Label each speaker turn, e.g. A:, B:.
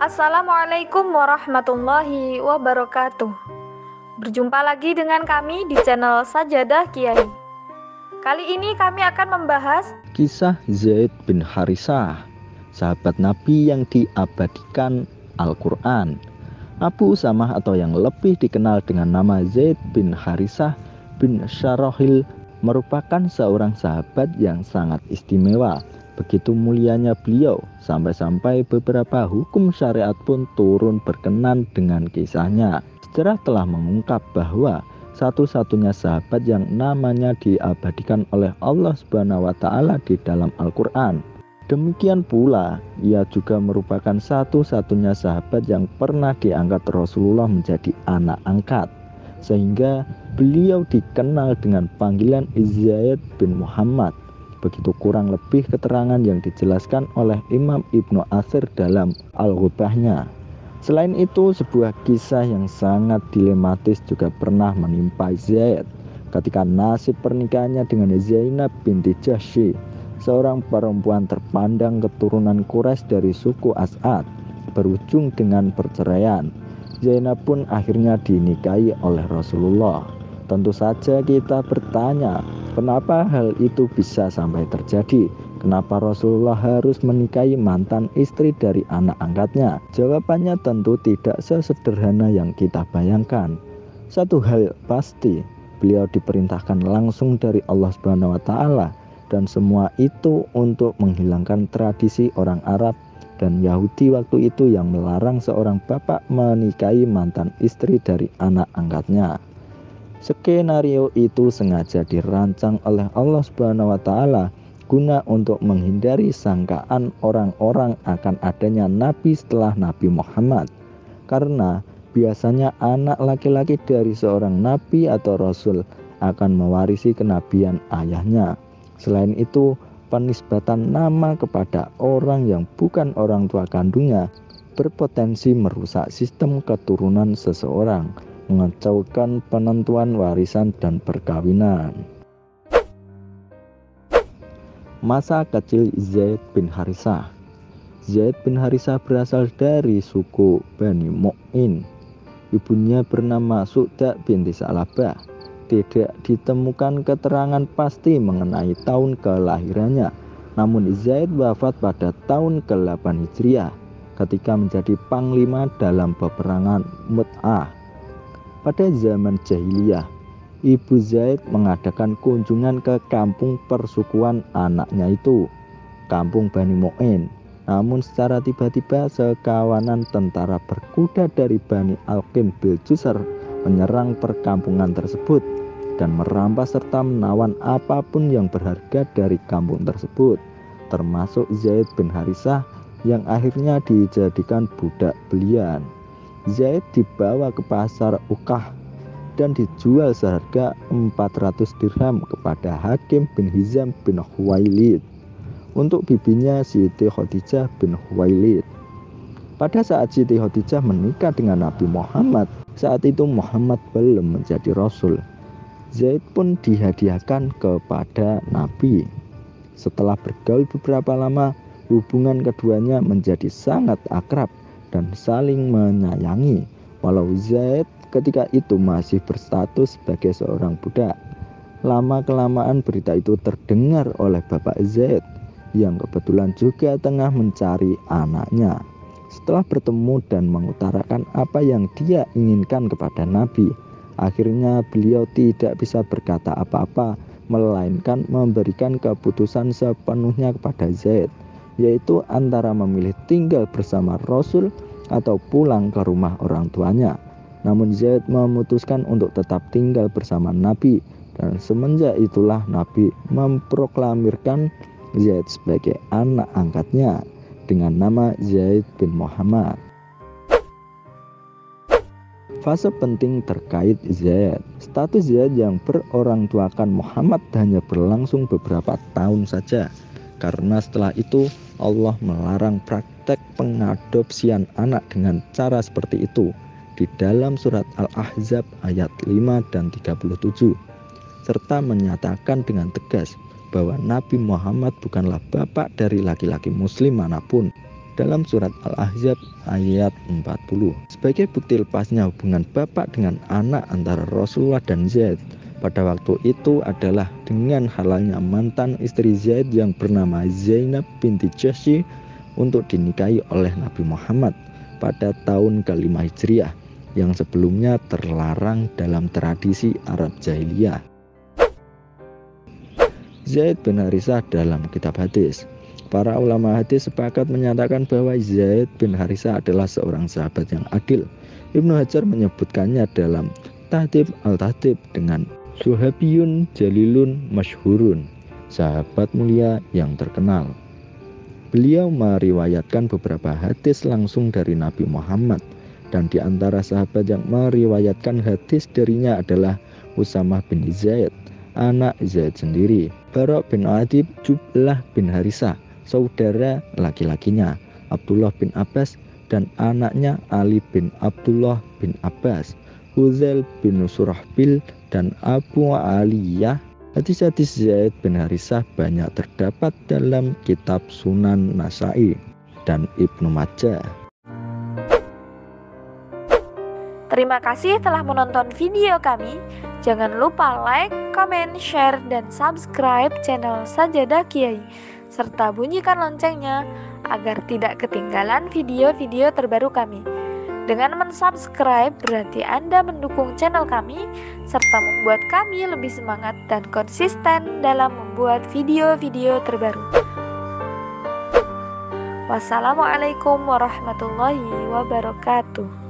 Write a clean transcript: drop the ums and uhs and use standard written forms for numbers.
A: Assalamualaikum warahmatullahi wabarakatuh. Berjumpa lagi dengan kami di channel Sajadah Kiai. Kali ini kami akan membahas
B: kisah Zaid bin Harisah, sahabat Nabi yang diabadikan Al-Quran. Abu Usamah atau yang lebih dikenal dengan nama Zaid bin Harisah bin Syarahil merupakan seorang sahabat yang sangat istimewa. Begitu mulianya beliau, sampai-sampai beberapa hukum syariat pun turun berkenan dengan kisahnya. Sejarah telah mengungkap bahwa satu-satunya sahabat yang namanya diabadikan oleh Allah Subhanahu wa Ta'ala di dalam Al-Quran. Demikian pula, ia juga merupakan satu-satunya sahabat yang pernah diangkat Rasulullah menjadi anak angkat, sehingga beliau dikenal dengan panggilan Zaid bin Muhammad. Begitu kurang lebih keterangan yang dijelaskan oleh Imam Ibnu Atsir dalam Al-Ghubahnya. Selain itu, sebuah kisah yang sangat dilematis juga pernah menimpa Zaid ketika nasib pernikahannya dengan Zainab binti Jahsy, seorang perempuan terpandang keturunan Quraisy dari suku As'ad, berujung dengan perceraian. Zainab pun akhirnya dinikahi oleh Rasulullah. Tentu saja kita bertanya, kenapa hal itu bisa sampai terjadi? Kenapa Rasulullah harus menikahi mantan istri dari anak angkatnya? Jawabannya tentu tidak sesederhana yang kita bayangkan. Satu hal pasti, beliau diperintahkan langsung dari Allah Subhanahu wa Ta'ala, dan semua itu untuk menghilangkan tradisi orang Arab dan Yahudi waktu itu yang melarang seorang bapak menikahi mantan istri dari anak angkatnya. Skenario itu sengaja dirancang oleh Allah Subhanahu wa Ta'ala guna untuk menghindari sangkaan orang-orang akan adanya nabi setelah Nabi Muhammad. Karena biasanya anak laki-laki dari seorang nabi atau rasul akan mewarisi kenabian ayahnya. Selain itu, penisbatan nama kepada orang yang bukan orang tua kandungnya berpotensi merusak sistem keturunan seseorang, mengacaukan penentuan warisan dan perkawinan. Masa kecil Zaid bin Harisah. Zaid bin Harisah berasal dari suku Bani Mu'in. Ibunya bernama Su'da binti Sa'labah. Tidak ditemukan keterangan pasti mengenai tahun kelahirannya. Namun Zaid wafat pada tahun ke-8 Hijriah ketika menjadi panglima dalam peperangan Mu'tah. Pada zaman jahiliyah, Ibu Zaid mengadakan kunjungan ke kampung persukuan anaknya itu, kampung Bani Mu'in. Namun secara tiba-tiba sekawanan tentara berkuda dari Bani Al-Qim bil Jusr menyerang perkampungan tersebut dan merampas serta menawan apapun yang berharga dari kampung tersebut, termasuk Zaid bin Harisah yang akhirnya dijadikan budak belian. Zaid dibawa ke pasar Ukah dan dijual seharga 400 dirham kepada Hakim bin Hizam bin Khuwailid untuk bibinya Siti Khadijah bin Khuwailid. Pada saat Siti Khadijah menikah dengan Nabi Muhammad, saat itu Muhammad belum menjadi Rasul. Zaid pun dihadiahkan kepada Nabi. Setelah bergaul beberapa lama, hubungan keduanya menjadi sangat akrab dan saling menyayangi. Walau Zaid ketika itu masih berstatus sebagai seorang budak. Lama-kelamaan berita itu terdengar oleh bapak Zaid yang kebetulan juga tengah mencari anaknya. Setelah bertemu dan mengutarakan apa yang dia inginkan kepada Nabi, akhirnya beliau tidak bisa berkata apa-apa, melainkan memberikan keputusan sepenuhnya kepada Zaid, yaitu antara memilih tinggal bersama Rasul atau pulang ke rumah orang tuanya. Namun Zaid memutuskan untuk tetap tinggal bersama Nabi, dan semenjak itulah Nabi memproklamirkan Zaid sebagai anak angkatnya dengan nama Zaid bin Muhammad. Fase penting terkait Zaid. Status Zaid yang berorang tuakan Muhammad hanya berlangsung beberapa tahun saja, karena setelah itu Allah melarang praktek pengadopsian anak dengan cara seperti itu di dalam surat Al-Ahzab ayat 5 dan 37, serta menyatakan dengan tegas bahwa Nabi Muhammad bukanlah bapak dari laki-laki muslim manapun dalam surat Al-Ahzab ayat 40. Sebagai bukti lepasnya hubungan bapak dengan anak antara Rasulullah dan Zaid pada waktu itu adalah dengan halalnya mantan istri Zaid yang bernama Zainab binti Jahsy untuk dinikahi oleh Nabi Muhammad pada tahun ke-5 Hijriah yang sebelumnya terlarang dalam tradisi Arab Jahiliyah. Zaid bin Harisah dalam kitab hadis. Para ulama hadis sepakat menyatakan bahwa Zaid bin Harisah adalah seorang sahabat yang adil. Ibnu Hajar menyebutkannya dalam Tahdhib al-Tahdhib dengan Suhabiyun Jalilun Masyhurun, sahabat mulia yang terkenal. Beliau meriwayatkan beberapa hadis langsung dari Nabi Muhammad, dan di antara sahabat yang meriwayatkan hadis darinya adalah Usamah bin Zaid, anak Zaid sendiri, Bara bin Adib, Jublah bin Harisah, saudara laki-lakinya, Abdullah bin Abbas, dan anaknya Ali bin Abdullah bin Abbas, Huzail bin Surahbil, dan Abu Aliyah. Hadis-hadis Zaid bin Harisah banyak terdapat dalam kitab Sunan Nasai dan Ibnu Majah.
A: Terima kasih telah menonton video kami. Jangan lupa like, comment, share, dan subscribe channel Sajadah Kiai, serta bunyikan loncengnya agar tidak ketinggalan video-video terbaru kami. Dengan mensubscribe berarti Anda mendukung channel kami serta membuat kami lebih semangat dan konsisten dalam membuat video-video terbaru. Wassalamualaikum warahmatullahi wabarakatuh.